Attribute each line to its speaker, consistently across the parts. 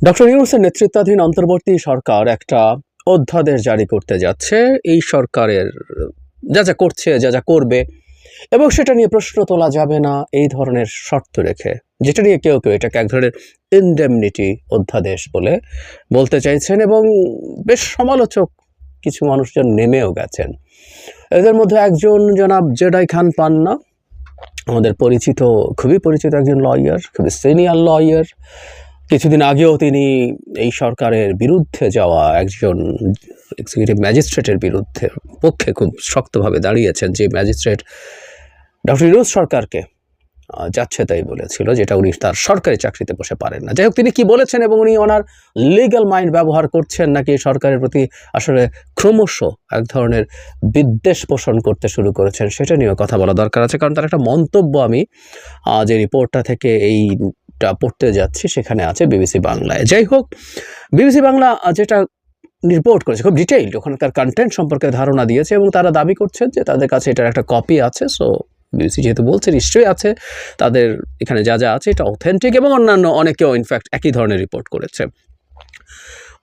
Speaker 1: Doctor ইউনূসের নেতৃত্বাধীন অন্তর্বর্তী সরকার একটা অধ্যাদেশ জারি করতে যাচ্ছে। এই সরকারের যা যা করছে, যা যা করবে এবং সেটা নিয়ে প্রশ্ন তোলা যাবে না, এই ধরনের শর্ত রেখে, যেটা নিয়ে কেউ কেউ এটাকে এক ধরনের ইনডেমনিটি অধ্যাদেশ বলে বলতে চাইছেন এবং বেশ সমালোচক কিছু মানুষজন নেমেও গেছেন। এদের মধ্যে একজন জনাব জেডাই খান পান্না, আমাদের পরিচিত, খুবই পরিচিত একজন লয়ার, খুবই সিনিয়র লয়ার। কিছুদিন আগেও তিনি এই সরকারের বিরুদ্ধে যাওয়া একজন এক্সিকিউটিভ ম্যাজিস্ট্রেটের বিরুদ্ধে পক্ষে খুব শক্তভাবে দাঁড়িয়েছেন, যে ম্যাজিস্ট্রেট ডক্টর ইউনূস সরকারকে যাচ্ছে তাই বলেছিল, যেটা উনি তার সরকারি চাকরিতে বসে পারেন না। যাই হোক, তিনি কি বলেছেন এবং উনি ওনার লিগ্যাল মাইন্ড ব্যবহার করছেন নাকি সরকারের প্রতি আসলে ক্রমশ এক ধরনের বিদ্বেষ পোষণ করতে শুরু করেছেন, সেটা নিয়েও কথা বলা দরকার আছে। কারণ তার একটা মন্তব্য আমি যে রিপোর্টটা থেকে এইটা পড়তে যাচ্ছি সেখানে আছে বিবিসি বাংলায়। যাই হোক, বিবিসি বাংলা যেটা রিপোর্ট করেছে খুব ডিটেইলড, ওখানকার কন্টেন্ট সম্পর্কে ধারণা দিয়েছে এবং তারা দাবি করছেন যে তাদের কাছে এটার একটা কপি আছে। সো বিবিসি যেহেতু বলছে, নিশ্চয়ই আছে, তাদের এখানে যা যা আছে এটা অথেন্টিক এবং অন্যান্য অনেকেও ইনফ্যাক্ট একই ধরনের রিপোর্ট করেছে।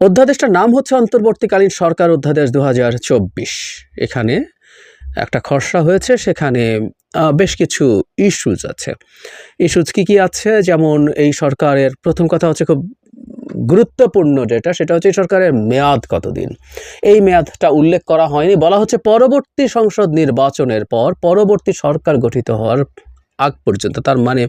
Speaker 1: অধ্যাদেশটার নাম হচ্ছে অন্তর্বর্তীকালীন সরকার অধ্যাদেশ 2024। এখানে একটা খসড়া হয়েছে, সেখানে বেশ কিছু ইস্যুজ আছে। ইস্যুজ কী আছে? যেমন এই সরকারের প্রথম কথা হচ্ছে খুব গুরুত্বপূর্ণ যেটা, সেটা হচ্ছে এই সরকারের মেয়াদ কতদিন। এই মেয়াদটা উল্লেখ করা হয়নি। বলা হচ্ছে পরবর্তী সংসদ নির্বাচনের পর পরবর্তী সরকার গঠিত হওয়ার আগ পর্যন্ত। তার মানে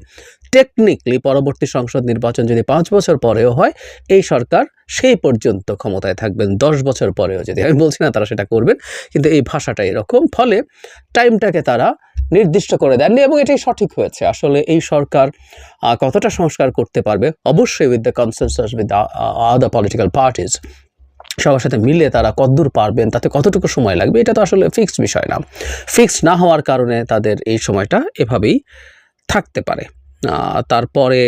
Speaker 1: টেকনিক্যালি পরবর্তী সংসদ নির্বাচন যদি 5 বছর পরেও হয়, এই সরকার সেই পর্যন্ত ক্ষমতায় থাকবেন। 10 বছর পরেও যদি, আমি বলছি না তারা সেটা করবেন, কিন্তু এই ভাষাটা এরকম। ফলে টাইমটাকে তারা নির্দিষ্ট করে দেননি এবং এটাই সঠিক হয়েছে। আসলে এই সরকার কতটা সংস্কার করতে পারবে, অবশ্যই with the consensus with the other political parties, সবার সাথে মিলে তারা কতদূর পারবেন, তাতে কতটুকু সময় লাগবে, এটা তো আসলে ফিক্সড বিষয় না। ফিক্সড না হওয়ার কারণে তাদের এই সময়টা এভাবেই থাকতে পারে। তারপরে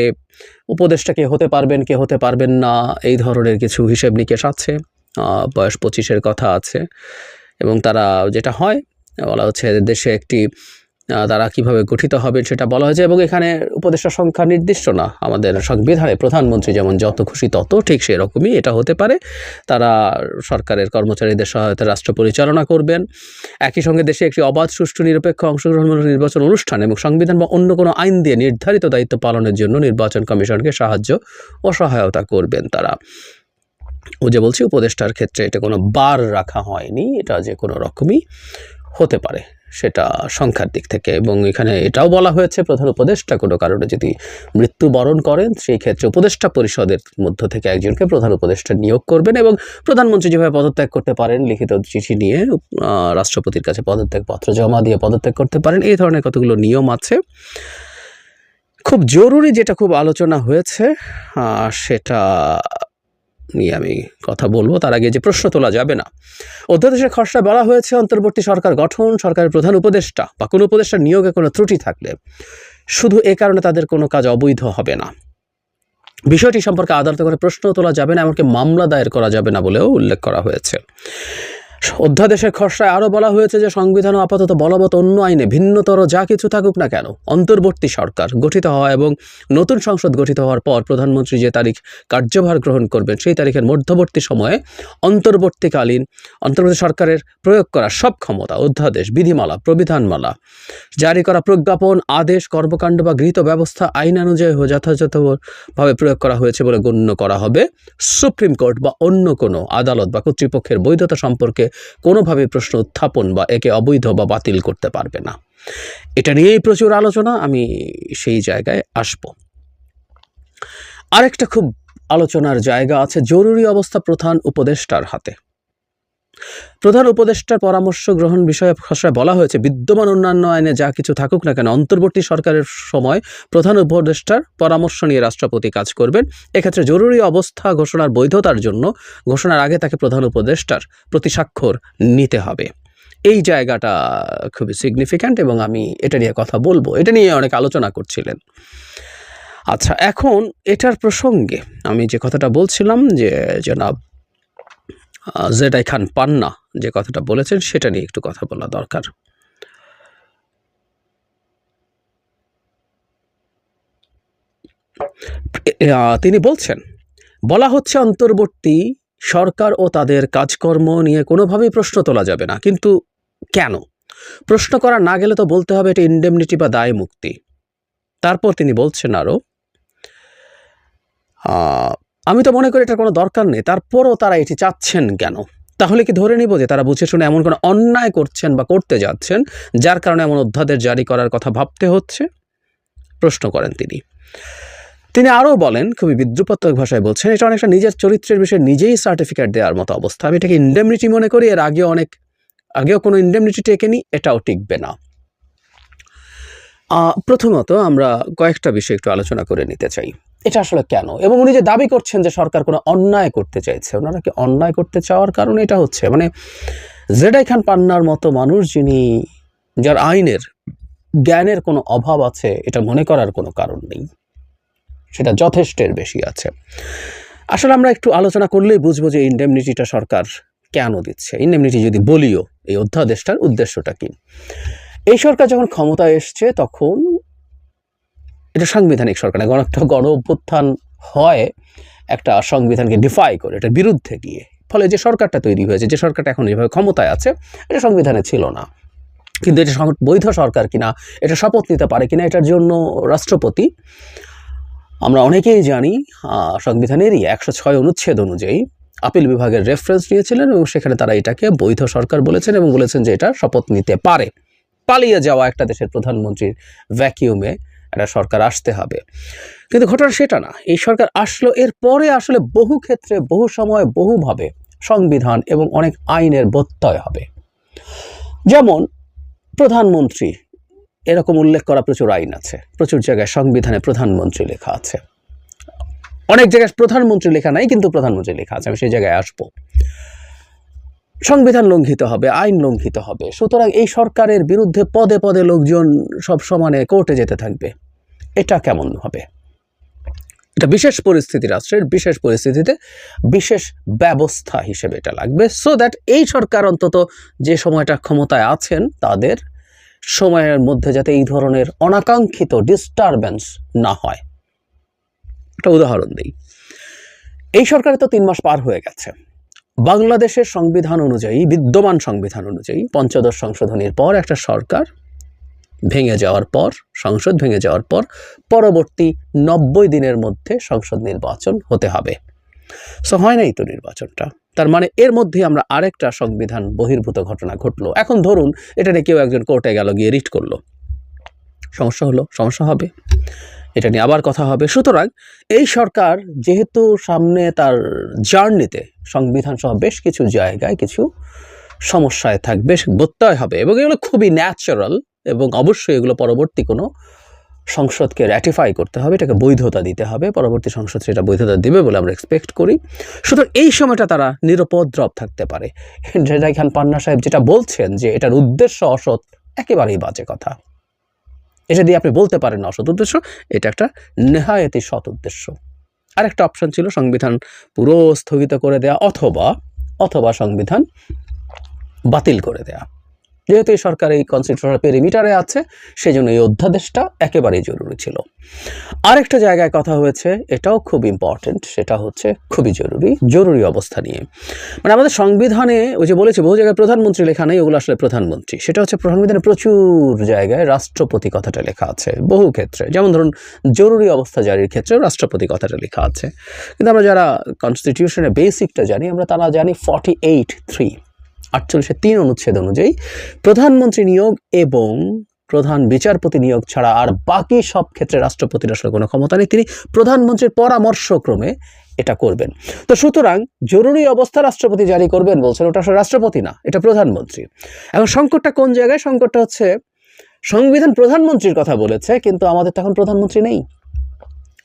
Speaker 1: উপদেষ্টা কে হতে পারবেন, কে হতে পারবেন না, এই ধরনের কিছু হিসেব নিকেশ আছে। বয়স 25-এর কথা আছে এবং তারা যেটা হয় বলা হচ্ছে দেশে একটি তারা কিভাবে গঠিত হবে সেটা বলা হয়েছে এবং এখানে উপদেষ্টা সংখ্যা নির্দিষ্ট না। আমাদের সংবিধানে প্রধানমন্ত্রী যেমন যত খুশি তত, ঠিক সেরকমই এটা হতে পারে। তারা সরকারের কর্মচারীদের সহায়তায় রাষ্ট্র পরিচালনা করবেন। একই সঙ্গে দেশে একটি অবাধ, সুষ্ঠু, নিরপেক্ষ, অংশগ্রহণমূলক নির্বাচন অনুষ্ঠান এবং সংবিধান বা অন্য কোনো আইন দিয়ে নির্ধারিত দায়িত্ব পালনের জন্য নির্বাচন কমিশনকে সাহায্য ও সহায়তা করবেন তারা। ও যে বলছি, উপদেষ্টার ক্ষেত্রে এটা কোনো বার রাখা হয়নি, এটা যে কোনো রকমই হতে পারে সেটা সংখ্যার দিক থেকে। এবং এখানে এটাও বলা হয়েছে প্রধান উপদেষ্টা কোনো কারণে যদি মৃত্যুবরণ করেন, সেই ক্ষেত্রে উপদেষ্টা পরিষদের মধ্য থেকে একজনকে প্রধান উপদেষ্টা নিয়োগ করবেন এবং প্রধানমন্ত্রী যেভাবে পদত্যাগ করতে পারেন, লিখিত চিঠি নিয়ে রাষ্ট্রপতির কাছে পদত্যাগপত্র জমা দিয়ে পদত্যাগ করতে পারেন, এই ধরনের কতগুলো নিয়ম আছে। খুব জরুরি যেটা খুব আলোচনা হয়েছে সেটা নিয়ে আমি কথা বলবো। তার আগে যে প্রশ্ন তোলা যাবে না, অধ্যাদেশের খসড়া বলা হয়েছে অন্তর্বর্তী সরকার গঠন, সরকারের প্রধান উপদেষ্টা বা কোনো উপদেষ্টার নিয়োগে কোনো ত্রুটি থাকলে শুধু এ কারণে তাদের কোনো কাজ অবৈধ হবে না। বিষয়টি সম্পর্কে আদালতে করে প্রশ্ন তোলা যাবে না, এমনকি মামলা দায়ের করা যাবে না বলেও উল্লেখ করা হয়েছে। অধ্যাদেশের খসড়ায় আরও বলা হয়েছে যে সংবিধান ও আপাতত বলবৎ অন্য আইনে ভিন্নতর যা কিছু থাকুক না কেন, অন্তর্বর্তী সরকার গঠিত হওয়া এবং নতুন সংসদ গঠিত হওয়ার পর প্রধানমন্ত্রী যে তারিখ কার্যভার গ্রহণ করবেন, সেই তারিখের মধ্যবর্তী সময়ে অন্তর্বর্তী সরকারের প্রয়োগ করা সব ক্ষমতা, অধ্যাদেশ, বিধিমালা, প্রবিধানমালা, জারি করা প্রজ্ঞাপন, আদেশ, কর্মকাণ্ড বা গৃহীত ব্যবস্থা আইনানুযায়ী যথাযথভাবে প্রয়োগ করা হয়েছে বলে গণ্য করা হবে। সুপ্রিম কোর্ট বা অন্য কোনো আদালত বা কর্তৃপক্ষের বৈধতা সম্পর্কে কোনোভাবে প্রশ্ন উত্থাপন বা একে অবৈধ বা বাতিল করতে পারবে না। এটা নিয়েই প্রচুর আলোচনা, আমি সেই জায়গায় আসব। আরেকটা খুব আলোচনার জায়গা আছে, জরুরি অবস্থা প্রধান উপদেষ্টার হাতে। প্রধান উপদেষ্টার পরামর্শ গ্রহণ বিষয়ে খসড়ায় বলা হয়েছে, বিদ্যমান অন্যান্য আইনে যা কিছু থাকুক না কেন, অন্তর্বর্তী সরকারের সময় প্রধান উপদেষ্টার পরামর্শ নিয়ে রাষ্ট্রপতি কাজ করবেন। এক্ষেত্রে জরুরি অবস্থা ঘোষণার বৈধতার জন্য ঘোষণার আগে তাকে প্রধান উপদেষ্টার প্রতি স্বাক্ষর নিতে হবে। এই জায়গাটা খুবই সিগনিফিক্যান্ট এবং আমি এটা নিয়ে কথা বলবো। এটা নিয়ে অনেক আলোচনা করছিলেন। আচ্ছা, এখন এটার প্রসঙ্গে আমি যে কথাটা বলছিলাম, যে জনাব জেডাই খান পান্না যে কথাটা বলেছেন, সেটা নিয়ে একটু কথা বলা দরকার। তিনি বলছেন, বলা হচ্ছে অন্তর্বর্তী সরকার ও তাদের কাজকর্ম নিয়ে কোনোভাবেই প্রশ্ন তোলা যাবে না, কিন্তু কেন? প্রশ্ন করা না গেলে তো বলতে হবে এটা ইন্ডেমনিটি বা দায় মুক্তি। তারপর তিনি বলছেন আরও, আমি তো মনে করি এটার কোনো দরকার নেই, তারপরও তারা এটি চাচ্ছেন কেন? তাহলে কি ধরে নিব যে তারা বুঝে শুনে এমন কোনো অন্যায় করছেন বা করতে যাচ্ছেন যার কারণে এমন অধ্যাদেশ জারি করার কথা ভাবতে হচ্ছে? প্রশ্ন করেন তিনি আরও বলেন, খুবই বিদ্রুপাত্মক ভাষায় বলছেন, এটা অনেকটা নিজের চরিত্রের বিষয়ে নিজেই সার্টিফিকেট দেওয়ার মতো অবস্থা। আমি এটাকে ইন্ডেমনিটি মনে করি, এর আগেও কোনো ইন্ডেমনিটি টেকেনি, এটাও টিকবে না। প্রথমত আমরা কয়েকটা বিষয় একটু আলোচনা করে নিতে চাই, এটা আসলে কেন, এবং উনি যে দাবি করছেন যে সরকার কোনো অন্যায় করতে চাইছে, ওনারা কি অন্যায় করতে চাওয়ার কারণে এটা হচ্ছে? মানে জেডাই খান পান্নার মতো মানুষ, যার আইনের জ্ঞানের কোনো অভাব আছে, এটা মনে করার কোনো কারণ নেই, সেটা যথেষ্টের বেশি আছে। আসলে আমরা একটু আলোচনা করলেই বুঝবো যে ইন্ডেমনিটিটা সরকার কেন দিচ্ছে। ইন্ডেমনিটি যদি বলিও, এই অধ্যাদেশটার উদ্দেশ্যটা কি? এই সরকার যখন ক্ষমতায় এসছে তখন এটা সাংবিধানিক সরকার, একটা গণ অভ্যুত্থান হয় একটা সংবিধানকে ডিফাই করে, এটার বিরুদ্ধে গিয়ে, ফলে যে সরকারটা তৈরি হয়েছে, যে সরকারটা এখন এইভাবে ক্ষমতায় আছে, এটা সংবিধানে ছিল না। কিন্তু এটা বৈধ সরকার কিনা, এটা শপথ নিতে পারে কিনা, এটার জন্য রাষ্ট্রপতি, আমরা অনেকেই জানি, সংবিধানেরই 106 অনুচ্ছেদ অনুযায়ী আপিল বিভাগের রেফারেন্স নিয়েছিলেন এবং সেখানে তারা এটাকে বৈধ সরকার বলেছেন এবং বলেছেন যে এটা শপথ নিতে পারে। পালিয়ে যাওয়া একটা দেশের প্রধানমন্ত্রীর ভ্যাকিউমে একটা সরকার আসতে হবে, কিন্তু ঘটনা সেটা না। এই সরকার আসলো, এর পরে আসলে বহু ক্ষেত্রে, বহু সময়, বহুভাবে সংবিধান এবং অনেক আইনের ব্যত্যয় হবে। যেমন প্রধানমন্ত্রী, এরকম উল্লেখ করা প্রচুর আইন আছে, প্রচুর জায়গায় সংবিধানে প্রধানমন্ত্রী লেখা আছে, অনেক জায়গায় প্রধানমন্ত্রী লেখা নাই কিন্তু প্রধানমন্ত্রী লেখা আছে, আমি সেই জায়গায় আসবো। সংবিধান লঙ্ঘিত হবে, আইন লঙ্ঘিত হবে, সুতরাং এই সরকারের বিরুদ্ধে পদে পদে লোকজন সব সমানে কোর্টে যেতে থাকবে। এটা কেমন হবে? এটা বিশেষ পরিস্থিতি, রাষ্ট্রের বিশেষ পরিস্থিতিতে বিশেষ ব্যবস্থা হিসেবে এটা লাগবে, সো দ্যাট এই সরকার অন্তত যে সময়টা ক্ষমতায় আছেন তাদের সময়ের মধ্যে যাতে এই ধরনের অনাকাঙ্ক্ষিত ডিস্টারবেন্স না হয়। একটা উদাহরণ দিই, এই সরকারে তো 3 মাস পার হয়ে গেছে। বাংলাদেশের সংবিধান অনুযায়ী, বিদ্যমান সংবিধান অনুযায়ী, পঞ্চদশ সংশোধনীর পর একটা সরকার ভেঙে যাওয়ার পর, সংসদ ভেঙে যাওয়ার পর পরবর্তী 90 দিনের মধ্যে সংসদ নির্বাচন হতে হবে। সো হয় নাই তো নির্বাচনটা, তার মানে এর মধ্যে আমরা আরেকটা সংবিধান বহির্ভূত ঘটনা ঘটলো। এখন ধরুন এটা নিয়ে কেউ একজন কোর্টে গেল, গিয়ে রিট করলো, সমস্যা হলো, সমস্যা হবে, এটা নিয়ে আবার কথা হবে। সুতরাং এই সরকার যেহেতু সামনে তার জার্নিতে সংবিধান সহ বেশ কিছু জায়গায় কিছু সমস্যায় থাকবে, ব্যত্যয় হবে, এবং এগুলো খুবই ন্যাচারাল, এবং অবশ্যই এগুলো পরবর্তী কোনো সংসদকে র্যাটিফাই করতে হবে, এটাকে বৈধতা দিতে হবে, পরবর্তী সংসদ সেটা বৈধতা দেবে বলে আমরা এক্সপেক্ট করি। সুতরাং এই সময়টা তারা নিরুপদ্রব থাকতে পারে। জেডাই খান পান্না সাহেব যেটা বলছেন যে এটার উদ্দেশ্য অসৎ, একেবারেই বাজে কথা। এটা দিয়ে আপনি বলতে পারেন না অসৎ উদ্দেশ্য, এটা একটা নেহায়েতি সৎ উদ্দেশ্য। আরেকটা অপশন ছিল সংবিধান পুরো স্থগিত করে দেয়া, অথবা সংবিধান বাতিল করে দেয়া। যেহেতু এই সরকার এই কনস্টিটিউশনাল পেরিমিটারে আছে, সেই জন্য এই অধ্যাদেশটা একেবারেই জরুরি ছিল। আরেকটা জায়গায় কথা হয়েছে, এটাও খুব ইম্পর্টেন্ট, সেটা হচ্ছে খুবই জরুরি অবস্থা নিয়ে। মানে আমাদের সংবিধানে ওই যে বলেছে বহু জায়গায় প্রধানমন্ত্রী লেখা নেই, ওগুলো আসলে প্রধানমন্ত্রী। সেটা হচ্ছে সংবিধানে প্রচুর জায়গায় রাষ্ট্রপতি কথাটা লেখা আছে, বহু ক্ষেত্রে। যেমন ধরুন জরুরি অবস্থা জারির ক্ষেত্রেও রাষ্ট্রপতি কথাটা লেখা আছে, কিন্তু আমরা যারা কনস্টিটিউশনের বেসিকটা জানি, আমরা তারা জানি 48(3) 48(3) অনুচ্ছেদ অনুযায়ী প্রধানমন্ত্রী নিয়োগ এবং প্রধান বিচারপতি নিয়োগ ছাড়া আর বাকি সব ক্ষেত্রে রাষ্ট্রপতির আসলে কোনো ক্ষমতা নেই, তিনি প্রধানমন্ত্রীর পরামর্শক্রমে এটা করবেন। তো সুতরাং জরুরি অবস্থা রাষ্ট্রপতি জারি করবেন বলছেন, ওটা আসলে রাষ্ট্রপতি না, এটা প্রধানমন্ত্রী। এখন সংকটটা কোন জায়গায়? সংকটটা হচ্ছে সংবিধান প্রধানমন্ত্রীর কথা বলেছে, কিন্তু আমাদের তখন প্রধানমন্ত্রী নেই,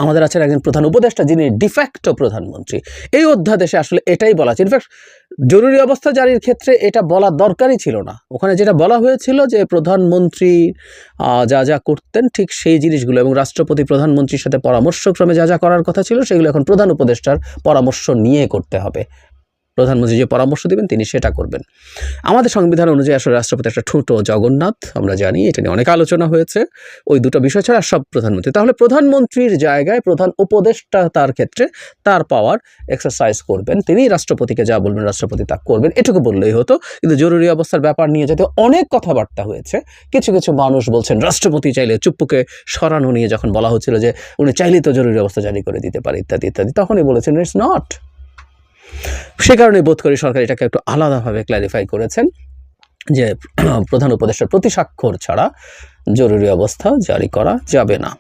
Speaker 1: আমাদের আছেন একজন প্রধান উপদেষ্টা, যিনি ডিফ্যাক্টো প্রধানমন্ত্রী। এই অধ্যাদেশে আসলে এটাই বলা আছে। ইনফ্যাক্ট জরুরি অবস্থা জারির ক্ষেত্রে এটা বলা দরকারই ছিল না, ওখানে যেটা বলা হয়েছিল যে প্রধানমন্ত্রী যা যা করতেন ঠিক সেই জিনিসগুলো, এবং রাষ্ট্রপতি প্রধানমন্ত্রীর সাথে পরামর্শক্রমে যা যা করার কথা ছিল সেগুলো এখন প্রধান উপদেষ্টার পরামর্শ নিয়ে করতে হবে। প্রধানমন্ত্রী যে পরামর্শ দেবেন তিনি সেটা করবেন। আমাদের সংবিধান অনুযায়ী আসলে রাষ্ট্রপতি একটা ঠুঁটো জগন্নাথ, আমরা জানি, এটা নিয়ে অনেক আলোচনা হয়েছে। ওই দুটো বিষয় ছাড়া সব প্রধানমন্ত্রী। তাহলে প্রধানমন্ত্রীর জায়গায় প্রধান উপদেষ্টা তার ক্ষেত্রে তার পাওয়ার এক্সারসাইজ করবেন, তিনি রাষ্ট্রপতিকে যা বলবেন রাষ্ট্রপতি তা করবেন, এটুকু বললেই হতো। কিন্তু জরুরি অবস্থার ব্যাপার নিয়ে যাতে অনেক কথাবার্তা হয়েছে, কিছু কিছু মানুষ বলছেন রাষ্ট্রপতি চাইলে চুপ্পুকে সরানো নিয়ে যখন বলা হচ্ছিল যে উনি চাইলেই তো জরুরি অবস্থা জারি করে দিতে পারে ইত্যাদি ইত্যাদি, তখনই বলেছেন ইটস নট। সে কারণে বোধ করি সরকার এটাকে একটু আলাদাভাবে ক্ল্যারিফাই করেছেন যে প্রধান উপদেষ্টার প্রতি স্বাক্ষর ছাড়া জরুরি অবস্থা জারি করা যাবে না।